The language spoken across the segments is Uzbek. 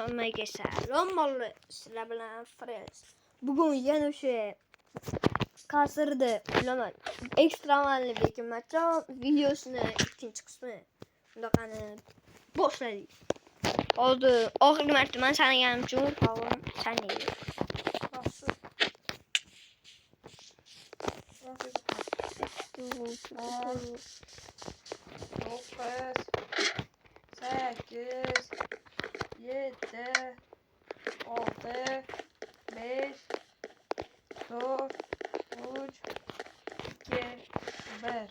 Hammaga salom bo'ldi. Sizlar bilan Frez. Bugun yana o'sha qasrda bilaman. Ekstremalni bekimacho videosini ikkinchi qismi. Unda qani boshladik. Hozir oxirgi marta men sanaganim uchun qavim sanaydi. Sekiz, yedi, altı, beş, dört, üç, iki, bir.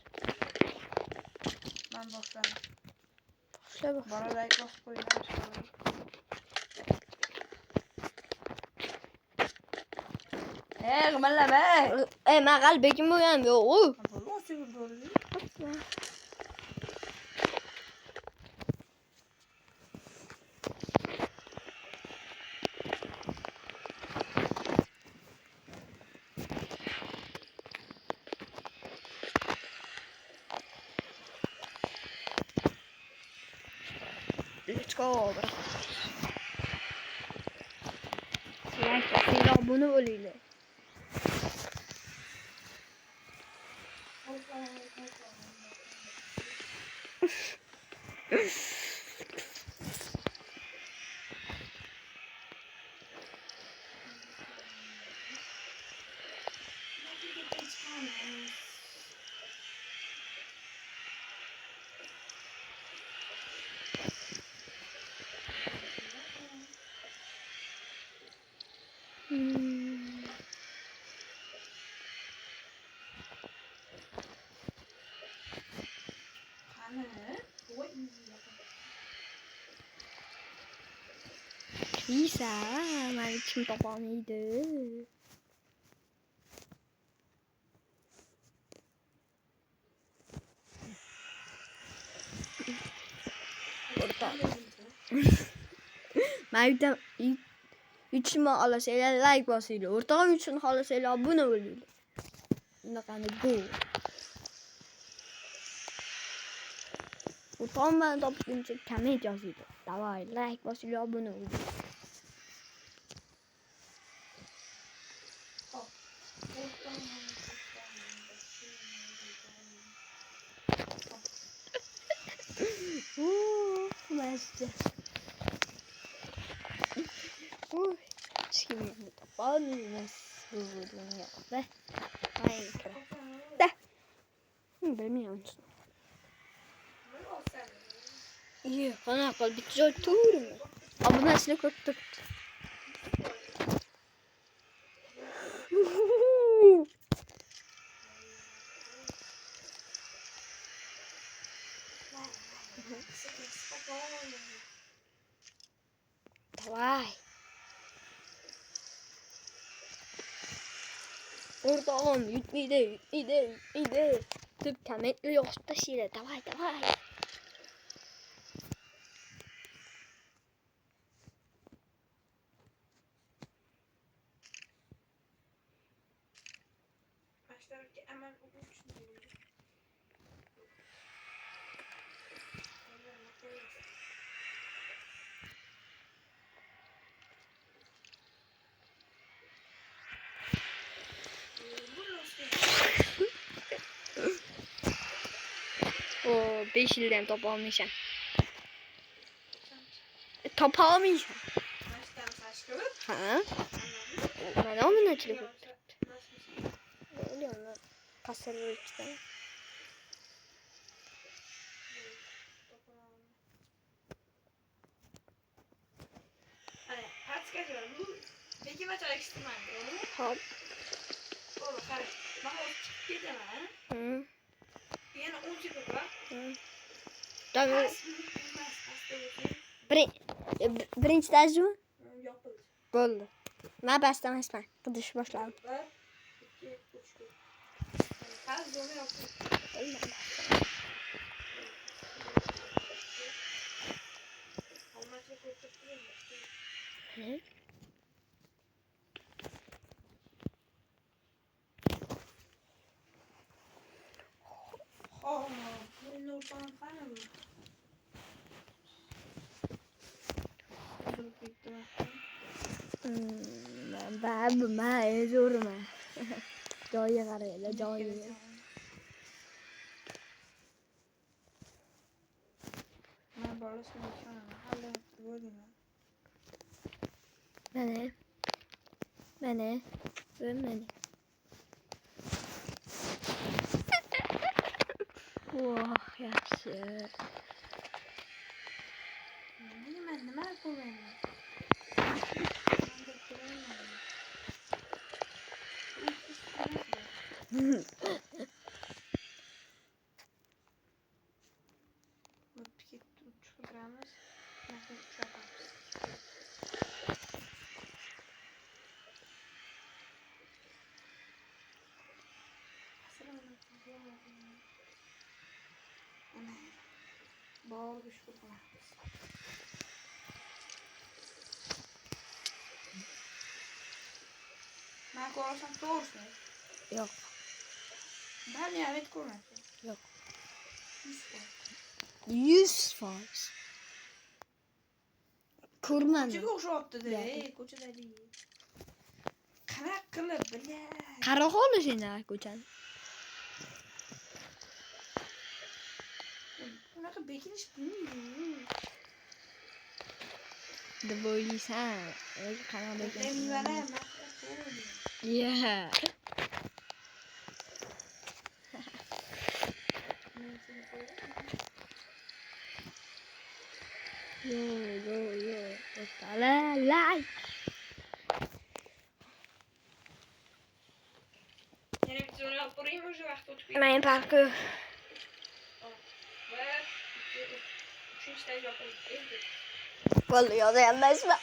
Ben başladım. Bana like basıp koyun aşağıya. Kımırla be. Men qalbim bo'lgan yo'q. Bunu sürü doğru. Let's go. Like, sizlar abone bo'linglar. Bisa, mari kim topamaydi. Mayda üçün alasıyla like basıyla. Ortağı üçün alasıyla abone oluyla. Bunaqani go. Ortağım ben toplayınca komment yazıyla. Davay like basıyla abone oluyla. Mesle. Şimdi tapanız bu dünyada. Minecraft'ta. Bilmiyorum. İyi, bana kal bitiyor turum. Ama nasıl kurtulduk? Давай. Oradan yutmaydı. Tık kemetli yoksa şile. Давай. Başlarken hemen uç diyor. O 5 ilden top almayacağım. Top almayacağım. Baştan saç kılıp. Ha? Ben onun açılıp. Öyle onu kasarı içten. Hani kaç kez var bu? Peki maç araştırma mı? Hop. Oğlum karış. Bak o çık gideme ha. Hı. Yine 10 çıkıp bak. Hı. Tabii. Pas. Birinci dersi mi? Yapılır. Oldu. Ben baştan esmem. Kıdış başlayalım. 2, 3, 4. Pas zor yapılır. Ne? Bunu oradan falan mı? Çok büyük Ben zo'rman. Joyiga qaraylar, joyiga. Men bolasini ishonaman. Hali bo'ldingmi? Mana. Voh, yaxshi. Nima ko'rmayman. Chiqiramiz. Nasib uchratamiz. Bor düşkün qilamiz. Men ko'rsam to'g'risi. Yo'q. Ben niyet ko'rmayapman. Yo'q. 100%. 100%. Ko'rmadim. Ko'chaga o'xshyapti-da, ko'chada deydi. Qanaqa qilib bilay. Qara qolishingda ko'chani. Bunaqa bekinish bilmayman. Deb o'ylaysan. Qanaqa bekinish? Men Yeah. Yo. Like. Yana bitta jo'nab olib boraymi o'sha vaqt o'tib ketdi. Men parku. Va 3-staj o'qiydi. Bo'ldi, yozyapsizmi?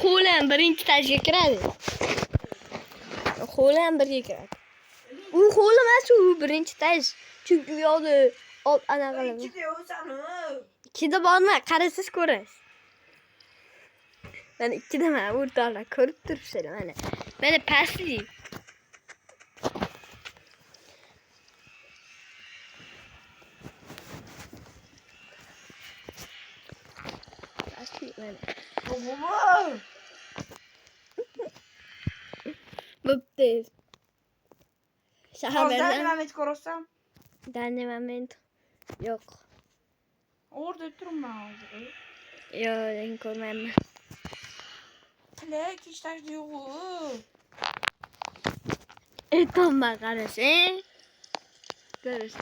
Qo'lim birinchi stajga kiradi. Qo'lim birga kiradi. U qo'l emas, u birinchi staj. Chunki u yoqda anaqa qiladi. Ikkida o'sanu. Ikkida borma, qarasiz ko'rasiz. Mana ikkidaman, o'rtoqlar ko'rib turibsizlar mana. Mana pastli. Pastli mana. Bo'pti. Shahar Hozir berdan. nima met ko'rsam? Danny moment. Yo'q. O'rda turibman hozir. Yo'q, men ko'rmayman. Plak ishtajda yo'q. Tomma qarasang. Ko'rish.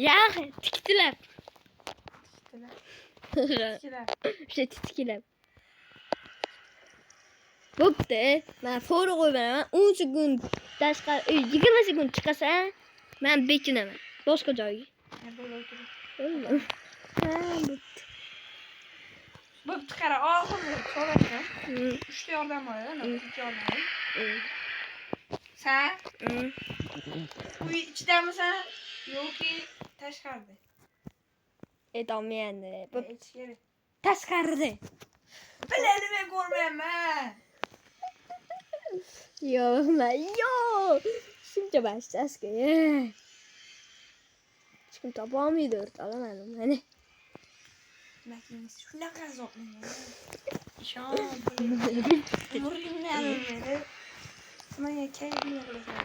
Yo'q, tiktilab. O'sha titkilab. Bo'pti. Men fora qo'yaman. 10 sekund tashqari 20 sekund chiqasan, men bekinaman. Boshqa joyga. Bo'ldi. Ha, bo'pti. Bo'pti, qara, oxirgi so'rashim. 3 ta yordam bor, 3 yordam. Sen uy ichidamisan yoki tashqarida? Aytolmayman. Ichkari. Tashqarida. Biladi, men ko'rmayapman. Yo'q. Shuncha bashtaska. Hech kim topolmaydi o'rtoqlar mana. Makinasi shunaqa azoblayman. Ishon. Umrimni almaydi. Menga kayfni qilasan.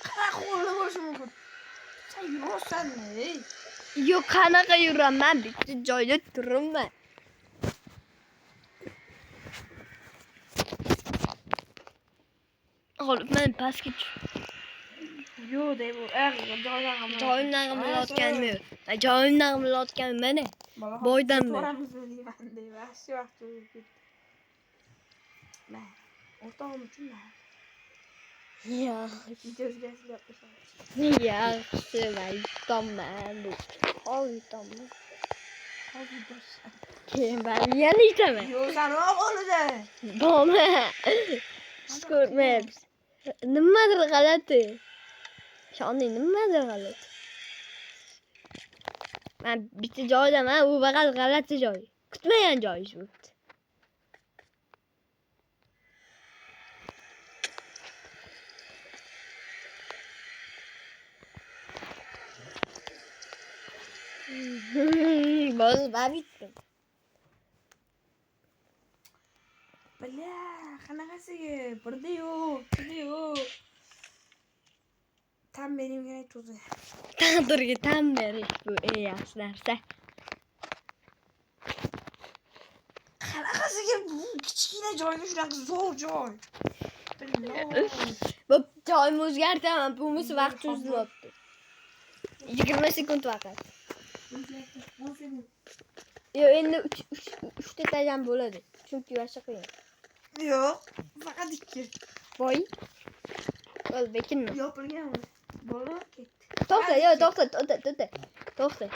Qanaqa qo'lda bo'lishi mumkin? Sen yursanmi? Yo'q, qanaqa yuraman? Bitta joyda turibman. Olib men pastga Yo'q deb joyimdan qilayotganim yo'q. Joyimdan qilayotganim mana. Boydanmi? Boramiz deyman deb yaxshi vaqt o'tib. Men o'rtog'im uchun Yo'q. videoga gaplashamiz. Yaxshi, aytaman. Aytaman. Hozir bo'lsa. Keyin men yana aytaman. Yo'q, sen o'g'lida. Bo'lma. Siz ko'rmayapsiz. Nimadir g'alati. Shoning nimadir g'alati. Men bitta joydaman, u faqat g'alati joy. Kutmagan joy shu. Bo'ldi, ben bitdim. Bala, qanaqasiga? Birda yo'q, ikkida yo'q. Tam benim kerak o'zi. Taqdirga tan berish bu eng yaxshi narsa. Qanaqasiga bu kichkina joyni shunaqa zo'r joy. Billah. Bu joyni o'zgartiraman, bunisi vaqt uzilyapti. 20 sekund vaqt. Yo, endi 3 ta tajam bo'ladi. Chunki boshqa qiyin. Yo'q, faqat 2. Voy. Bo'ldi, bekinma. Yopilgan. Bola ketdi. To'xta, yo, to'xta.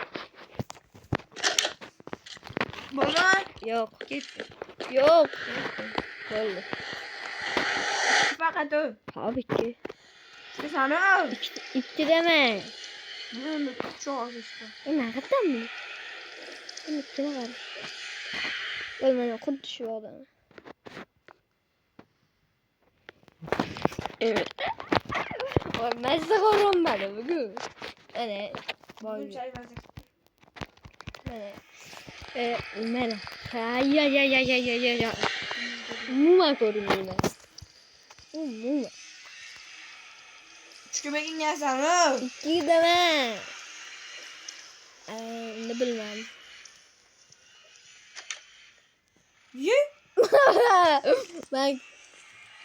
Bola Yo'q, ketdi. yo'q. Bo'ldi. Faqat o. Tabii ki. Sana. İki deme. Bunu çok işte. Nereden mi? Ben ikine var. Ölmeden kod düşüyor adam. Evet. Ben size korum beni bugün. Hani. Bugün çay verecek. Mene. Ya. Muma korum yine. Muma. Çıkıbekin gelsene. İki deme. Ne bilmem. Ye. Bak.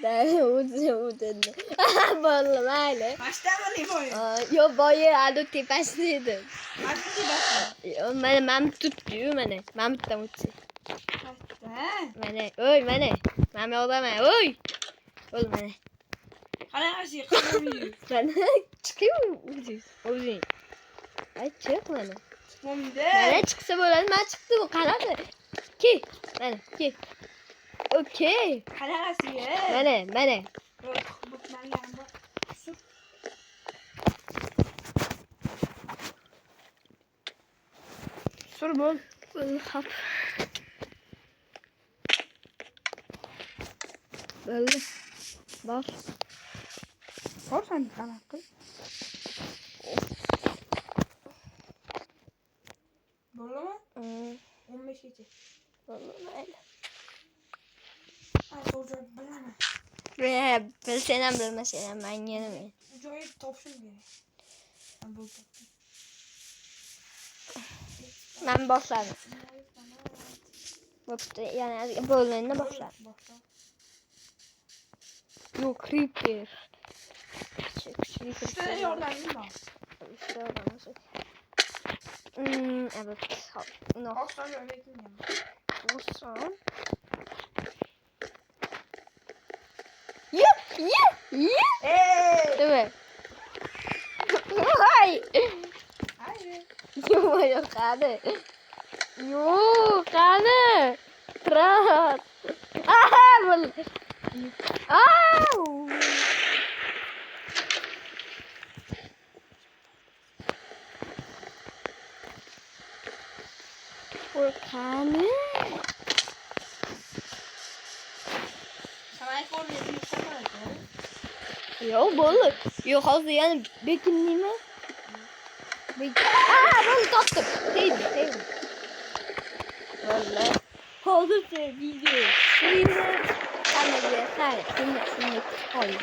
Uçun. Vallahi öyle. Kaçta mı boyu? Yo boyu adı tepesiydi. Kaçta basın? Yo ben tutuyor beni. Ben tutamıyorum. Kaçta? Beni. Oy beni. Ben odama. Oy. Oğlum beni. Kanakası yıkılıyor. Ben çıkayım mı? Oy. Ay çık beni. Çıkmam Bana de. çıksa böyle ben çıktım o kanadı. Ki. Beni. Ki. Okey. Kanakası ye. Beni. Yok, bak ben yanımda. Sür. Sür bol. Hop. Böyle. Bas. Sor sen kanakı. Bola mı? 15 gece. Vallahi. Ay soracak bilmem. Ben senem bilmesem ben yenemeyim. Joy topşum gerek. Ben bol topşum. Ben başladım. Yani bölümlerine başladım. Yok Creeper. İşte oradan değil mi? İşte oradan nasıl? Evet. No. Aslan örneğin yani. Olsun. Ye. Değil mi? Hay. Hayır. Yok hadi. Yok hadi. Rahat. Aha böyle. Au. Volkanı. Sana ilk orada yapayım. Yok böyle. Yok hazır yani bekinliğime. Böyle kaptım. Değil. Vallahi. Hazır video. Şimdi sen de bir yeter. Şimdi. Hayır.